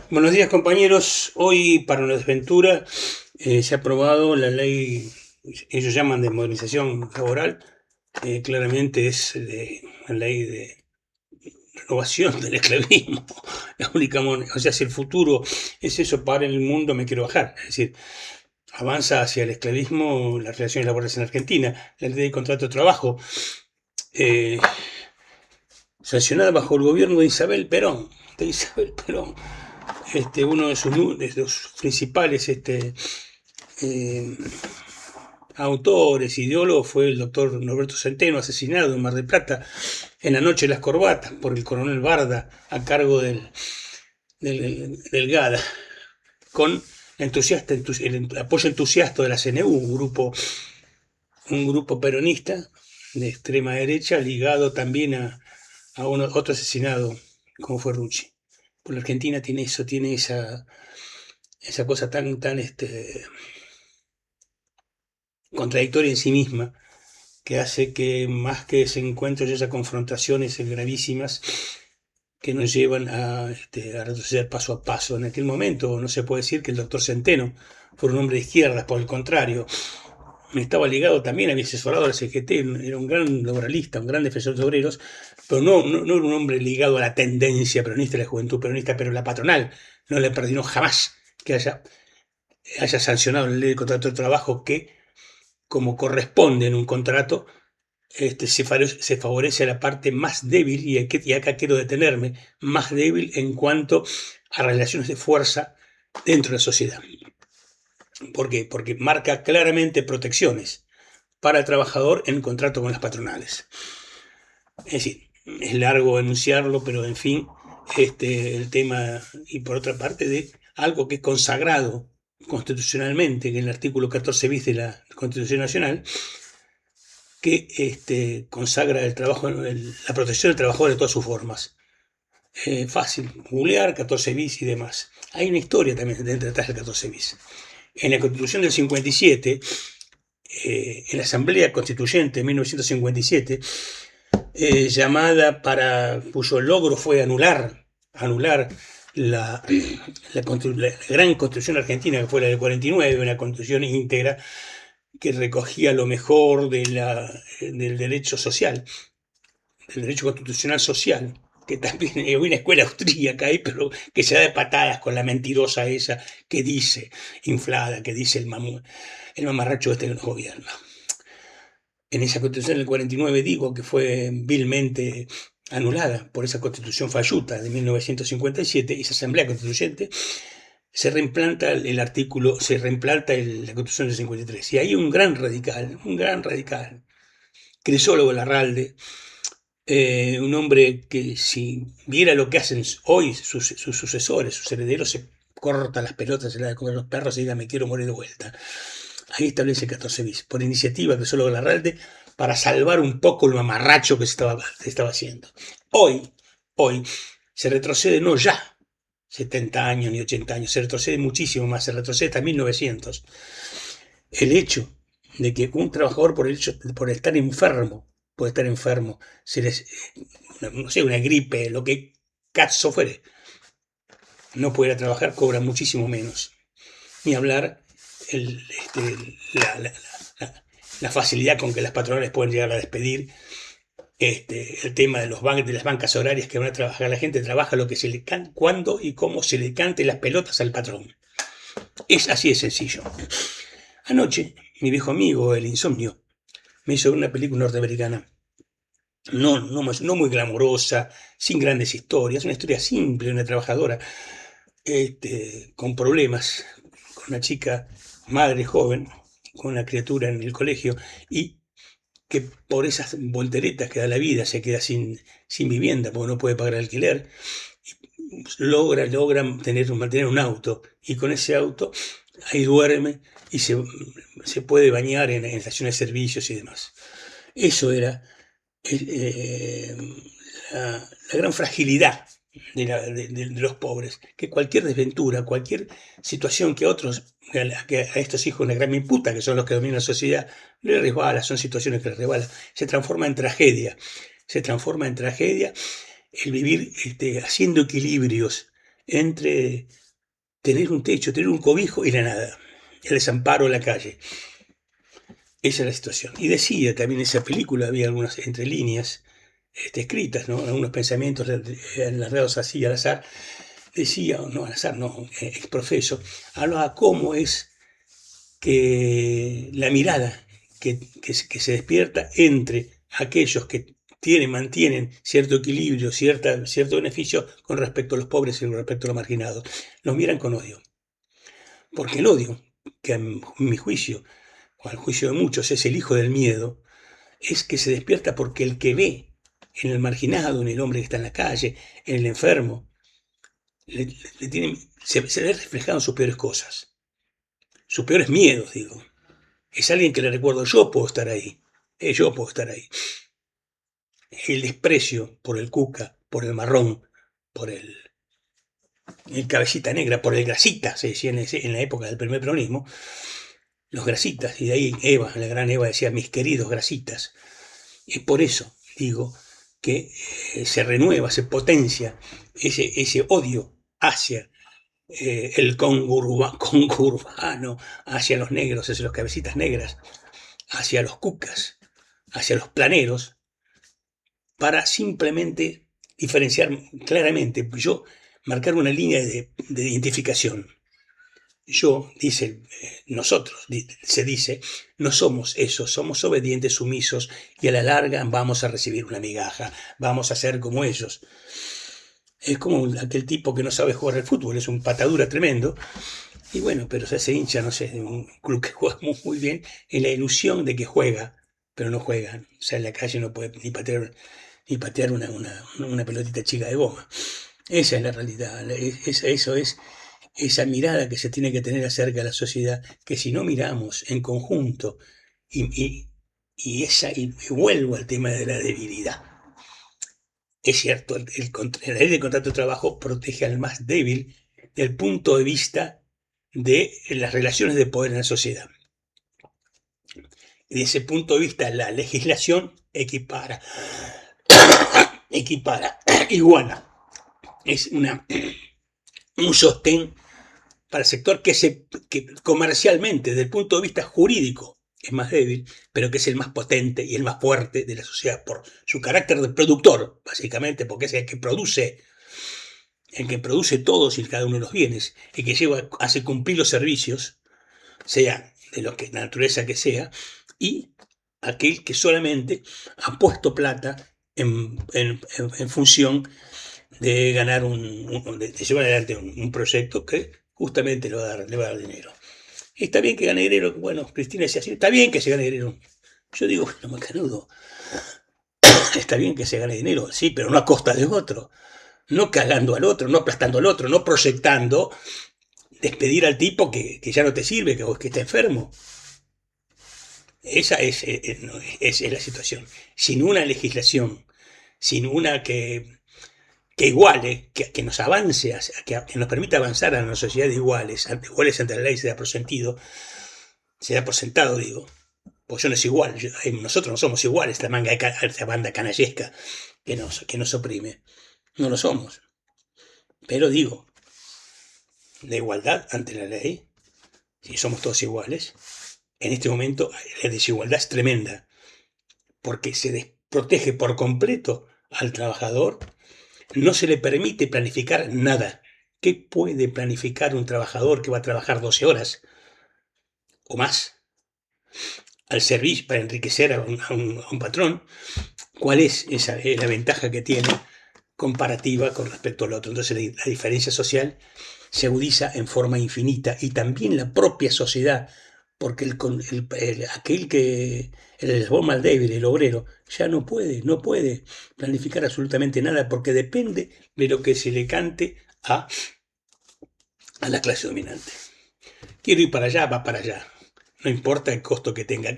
Buenos días, compañeros. Hoy, para una desventura, se ha aprobado la ley, ellos llaman de modernización laboral, claramente es la ley de renovación del esclavismo. La única o sea, si el futuro es eso para el mundo, me quiero bajar. Es decir, avanza hacia el esclavismo las relaciones laborales en Argentina, la ley de contrato de trabajo, eh, sancionada bajo el gobierno de Isabel Perón, uno de sus principales eh, autores, ideólogos, fue el doctor Norberto Centeno, asesinado en Mar del Plata en la noche de las corbatas por el coronel Barda a cargo del GADA, con el apoyo entusiasta de la CNU, un grupo peronista de extrema derecha ligado también a otro asesinado como fue Rucci. Por la Argentina tiene eso, tiene esa cosa tan contradictoria en sí misma, que hace que más que ese encuentro y esas confrontaciones gravísimas que nos llevan a retroceder paso a paso. En aquel momento no se puede decir que el doctor Centeno fuera un hombre de izquierda, por el contrario, estaba ligado también, había asesorado al CGT, era un gran laboralista, un gran defensor de obreros, pero no era un hombre ligado a la tendencia peronista, a la juventud peronista, pero la patronal no le perdonó jamás que haya sancionado la ley de contrato de trabajo que, como corresponde en un contrato, se favorece a la parte más débil, y acá quiero detenerme, más débil en cuanto a relaciones de fuerza dentro de la sociedad. ¿Por qué? Porque marca claramente protecciones para el trabajador en contrato con las patronales. Es decir, es largo enunciarlo, pero en fin, el tema, y por otra parte, de algo que es consagrado constitucionalmente en el artículo 14 bis de la Constitución Nacional, que consagra la protección del trabajador de todas sus formas. Fácil, googlear 14 bis y demás. Hay una historia también detrás del 14 bis. En la Constitución del 57, en la Asamblea Constituyente de 1957, cuyo logro fue anular la gran Constitución argentina, que fue la del 49, una Constitución íntegra que recogía lo mejor del derecho social, del derecho constitucional social, que también hay una escuela austríaca ahí, pero que se da de patadas con la mentirosa esa que dice, inflada, que dice el mamarracho este que nos gobierna. En esa constitución del 49, digo, que fue vilmente anulada por esa constitución falluta de 1957, esa asamblea constituyente, se reimplanta la constitución del 53. Y ahí un gran radical, Crisólogo Larralde, un hombre que, si viera lo que hacen hoy sus sucesores, sus herederos, se corta las pelotas, se la da de comer a los perros y diga: me quiero morir de vuelta. Ahí establece el 14 bis, por iniciativa de Crisólogo Larralde, para salvar un poco lo amarracho que se estaba haciendo. Hoy se retrocede, no ya 70 años ni 80 años, se retrocede muchísimo más, se retrocede hasta 1900. El hecho de que un trabajador, por estar enfermo, no sé, una gripe, lo que caso fuere, no puede ir a trabajar, cobra muchísimo menos. Ni hablar el, este, la facilidad con que las patronales pueden llegar a despedir, el tema de las bancas horarias que van a trabajar. La gente trabaja lo que se le cante, cuando y cómo se le cante las pelotas al patrón. Es así de sencillo. Anoche, mi viejo amigo, el insomnio, me hizo una película norteamericana. No muy glamorosa, sin grandes historias, una historia simple, una trabajadora con problemas, con una chica, madre joven, con una criatura en el colegio, y que por esas volteretas que da la vida se queda sin vivienda porque no puede pagar el alquiler. Logra mantener un auto, y con ese auto ahí duerme y se puede bañar en estaciones de servicios y demás. Eso era eh, la gran fragilidad de los pobres, que cualquier desventura, cualquier situación que a estos hijos de la gran imputa, que son los que dominan la sociedad, les resbala, son situaciones que les resbalan, se transforma en tragedia. Se transforma en tragedia el vivir haciendo equilibrios entre tener un techo, tener un cobijo y la nada, el desamparo en la calle. Esa es la situación. Y decía también en esa película, había algunas entre líneas escritas, ¿no? Algunos pensamientos enlargados así al azar. Decía, no al azar, no, exprofeso, hablaba cómo es que la mirada que se despierta entre aquellos que mantienen cierto equilibrio, cierto beneficio con respecto a los pobres y con respecto a los marginados, los miran con odio. Porque el odio, que a mi juicio, o al juicio de muchos, es el hijo del miedo, es que se despierta porque el que ve en el marginado, en el hombre que está en la calle, en el enfermo, se ve reflejado en sus peores cosas, sus peores miedos, digo. Es alguien que le recuerdo, yo puedo estar ahí, yo puedo estar ahí. El desprecio por el cuca, por el marrón, por el cabecita negra, por el grasita, se decía en la época del primer peronismo, los grasitas, y de ahí Eva, la gran Eva decía, mis queridos grasitas. Y por eso digo que se renueva, se potencia ese odio hacia el Congo urbano, hacia los negros, hacia los cabecitas negras, hacia los cucas, hacia los planeros, para simplemente diferenciar claramente, yo marcar una línea de identificación. Yo, dice, nosotros, se dice, no somos eso, somos obedientes, sumisos, y a la larga vamos a recibir una migaja, vamos a ser como ellos. Es como aquel tipo que no sabe jugar al fútbol, es un patadura tremendo, y bueno, pero se hace hincha, no sé, de un club que juega muy bien, en la ilusión de que juega, pero no juega. O sea, en la calle no puede ni patear una pelotita chica de goma. Esa es la realidad, eso es esa mirada que se tiene que tener acerca de la sociedad, que si no miramos en conjunto, y, y vuelvo al tema de la debilidad. Es cierto, la ley de contrato de trabajo protege al más débil desde el punto de vista de las relaciones de poder en la sociedad. Y desde ese punto de vista, la legislación equipara, iguala. Es un sostén para el sector que comercialmente, desde el punto de vista jurídico, es más débil, pero que es el más potente y el más fuerte de la sociedad por su carácter de productor, básicamente, porque es el que produce todos y cada uno de los bienes, el que hace cumplir los servicios, sea de lo que la naturaleza que sea, y aquel que solamente ha puesto plata en función de ganar de llevar adelante un proyecto que justamente le va a dar dinero. Está bien que gane dinero, bueno, Cristina decía así, está bien que se gane dinero. Yo digo, bueno, macanudo, está bien que se gane dinero, sí, pero no a costa de otro, no cagando al otro, no aplastando al otro, no proyectando despedir al tipo que ya no te sirve, que está enfermo. Esa es la situación. Sin una legislación, sin una que iguale, que nos avance, que nos permita avanzar a una sociedad de iguales ante la ley, se da por sentado, digo. Pues yo no es igual, nosotros no somos iguales, esta banda canallesca que nos oprime. No lo somos. Pero digo, la igualdad ante la ley, si somos todos iguales, en este momento la desigualdad es tremenda, porque se desprotege por completo al trabajador, no se le permite planificar nada. ¿Qué puede planificar un trabajador que va a trabajar 12 horas o más al servicio para enriquecer a un patrón? ¿Cuál es la ventaja que tiene comparativa con respecto al otro? Entonces la diferencia social se agudiza en forma infinita, y también la propia sociedad, porque el eslabón más débil, el obrero, ya no puede planificar absolutamente nada, porque depende de lo que se le cante a la clase dominante. Quiero ir para allá, va para allá. No importa el costo que tenga. Hay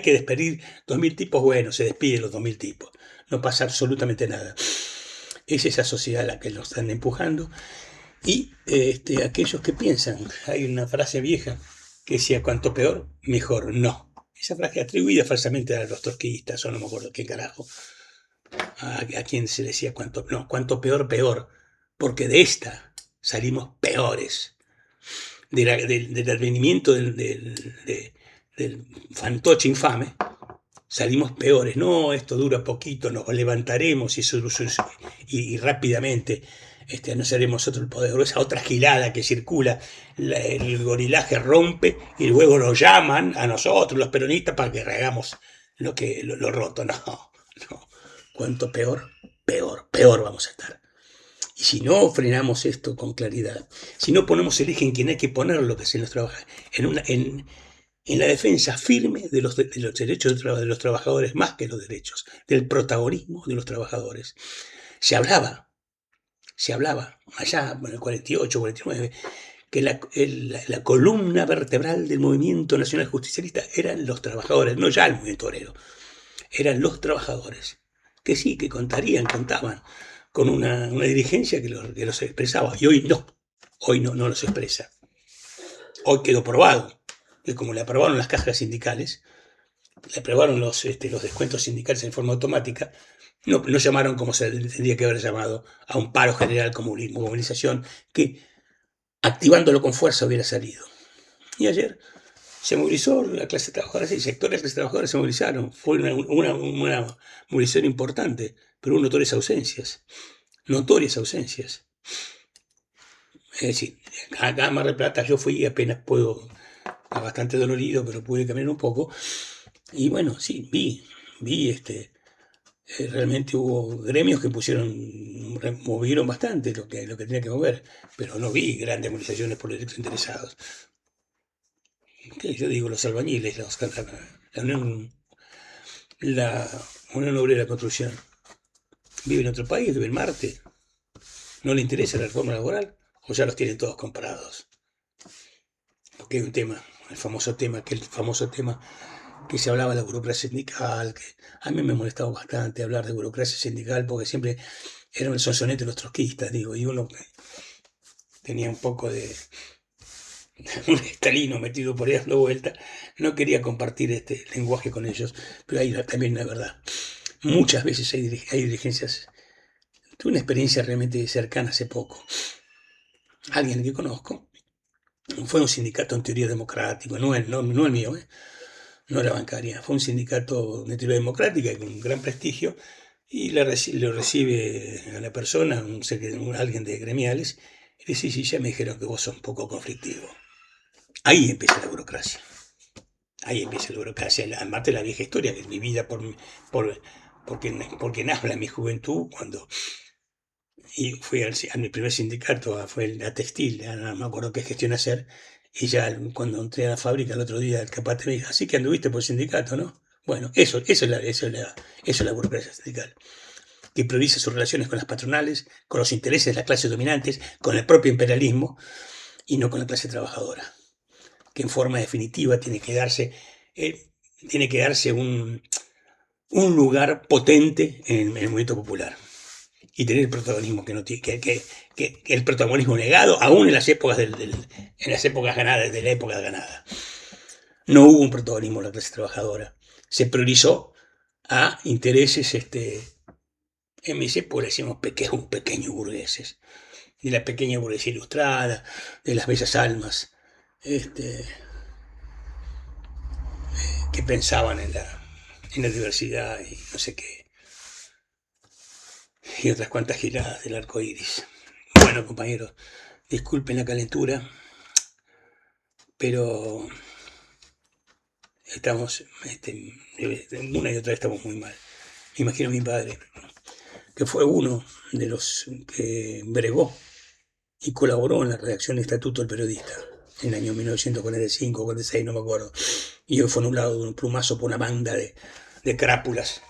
que despedir 2.000 tipos, bueno, se despiden los 2.000 tipos. No pasa absolutamente nada. Es esa sociedad la que nos están empujando. Y aquellos que piensan, hay una frase vieja que decía, cuanto peor, mejor. No. Esa frase atribuida falsamente a los trotskistas, o no me acuerdo qué carajo. A quien se decía, cuanto peor, peor. porque de esta salimos peores. Del advenimiento del fantoche infame, salimos peores. No, esto dura poquito, nos levantaremos y rápidamente no seremos nosotros el poder. Esa otra gilada que circula, el gorilaje rompe y luego nos llaman a nosotros, los peronistas, para que hagamos lo roto. No, no. Cuanto peor, peor vamos a estar. Y si no frenamos esto con claridad, si no ponemos el eje en quien hay que ponerlo, que se nos trabaja, en la defensa firme de los derechos de los trabajadores, más que los derechos, del protagonismo de los trabajadores. Se hablaba allá en el 48, 49, que la columna vertebral del movimiento nacional justicialista eran los trabajadores, no ya el movimiento obrero, eran los trabajadores, que sí, que contaban con una dirigencia que los expresaba, y hoy no los expresa. Hoy quedó probado que como le aprobaron las cajas sindicales, le aprobaron los descuentos sindicales en forma automática, no llamaron como se tendría que haber llamado a un paro general como movilización, que activándolo con fuerza hubiera salido. Y ayer se movilizó la clase trabajadora, sí, sectores de la clase trabajadora se movilizaron, fue una movilización importante, pero hubo notorias ausencias. Es decir, acá en Mar del Plata yo fui apenas puedo, bastante dolorido, pero pude caminar un poco. Y bueno, sí, vi realmente hubo gremios que movieron bastante lo que tenía que mover, pero no vi grandes movilizaciones por derechos interesados. ¿Qué? Yo digo, los albañiles, la Unión Obrera de Construcción, vive en otro país, vive en Marte. ¿No le interesa la reforma laboral? ¿O ya los tienen todos comprados? Porque hay un tema, el famoso tema que se hablaba de la burocracia sindical, que a mí me molestaba bastante hablar de burocracia sindical, porque siempre era un sonsonete de los trotskistas, digo, y uno tenía un poco de un estalino metido por ahí dando vuelta, no quería compartir este lenguaje con ellos, pero hay también la verdad. Muchas veces hay dirigencias. Tuve una experiencia realmente cercana hace poco. Alguien que conozco fue un sindicato en teoría democrático, no el mío, no la bancaria, fue un sindicato de teoría democrática con gran prestigio, y lo recibe a la persona, alguien de gremiales, y dice, sí, ya me dijeron que vos sos un poco conflictivo. Ahí empieza la burocracia. Además de la vieja historia, que es vivida porque habla en mi juventud, y fui a mi primer sindicato, fue la textil, no me acuerdo qué gestión hacer, y ya cuando entré a la fábrica el otro día, el capataz me dijo, así que anduviste por el sindicato, ¿no? Bueno, eso es la burocracia sindical, que prioriza sus relaciones con las patronales, con los intereses de las clases dominantes, con el propio imperialismo, y no con la clase trabajadora, que en forma definitiva tiene que darse un lugar potente en el movimiento popular y tener el protagonismo que el protagonismo negado aún en las épocas ganadas, de la época ganada. No hubo un protagonismo de la clase trabajadora. Se priorizó a intereses, en mis épocas decíamos pequeños burgueses, de la pequeña burguesía ilustrada, de las bellas almas, que pensaban en la diversidad y no sé qué, y otras cuantas giladas del arco iris. Bueno, compañeros, disculpen la calentura, pero estamos, una y otra vez estamos muy mal. Imagino a mi padre, que fue uno de los que bregó y colaboró en la redacción del Estatuto del Periodista, en el año 1945 46, no me acuerdo, y hoy fue anulado de un plumazo por una banda de crápulas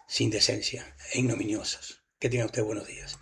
sin decencia e ignominiosos. Que tengan ustedes buenos días.